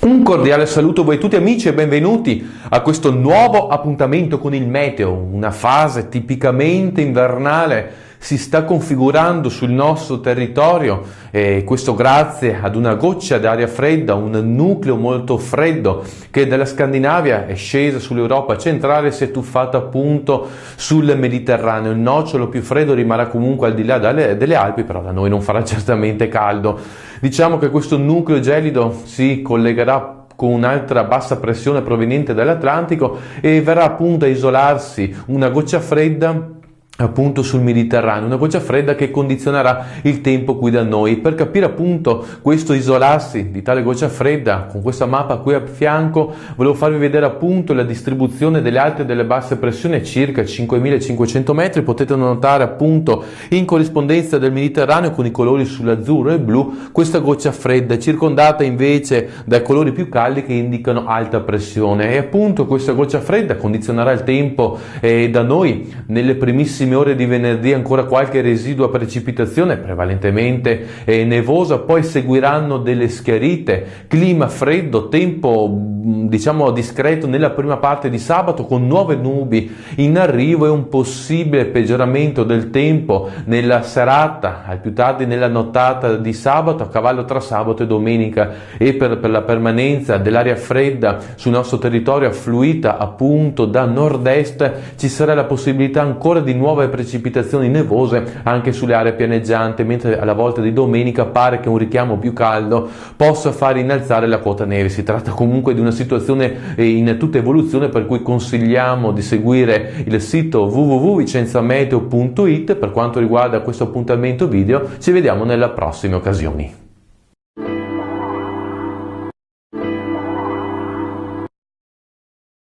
Un cordiale saluto a voi tutti amici e benvenuti a questo nuovo appuntamento con il meteo. Una fase tipicamente invernale si sta configurando sul nostro territorio e questo grazie ad una goccia d'aria fredda, un nucleo molto freddo che dalla Scandinavia è sceso sull'Europa centrale e si è tuffato appunto sul Mediterraneo. Il nocciolo più freddo rimarrà comunque al di là delle Alpi, però da noi non farà certamente caldo. Diciamo che questo nucleo gelido si collegherà con un'altra bassa pressione proveniente dall'Atlantico e verrà appunto a isolarsi una goccia fredda appunto sul Mediterraneo, una goccia fredda che condizionerà il tempo qui da noi. Per capire appunto questo isolarsi di tale goccia fredda, con questa mappa qui a fianco, volevo farvi vedere appunto la distribuzione delle alte e delle basse pressioni a circa 5.500 metri. Potete notare appunto in corrispondenza del Mediterraneo con i colori sull'azzurro e blu questa goccia fredda, circondata invece dai colori più caldi che indicano alta pressione, e appunto questa goccia fredda condizionerà il tempo da noi nelle primissime ore di venerdì. Ancora qualche residua precipitazione prevalentemente nevosa, poi seguiranno delle schiarite, clima freddo, tempo diciamo discreto nella prima parte di sabato con nuove nubi in arrivo e un possibile peggioramento del tempo nella serata, al più tardi nella nottata di sabato, a cavallo tra sabato e domenica. E per la permanenza dell'aria fredda sul nostro territorio affluita appunto da nord-est ci sarà la possibilità ancora di nuove precipitazioni nevose anche sulle aree pianeggianti, mentre alla volta di domenica pare che un richiamo più caldo possa far innalzare la quota neve. Si tratta comunque di una situazione in tutta evoluzione, per cui consigliamo di seguire il sito www.vicenzameteo.it. Per quanto riguarda questo appuntamento video, ci vediamo nelle prossime occasioni.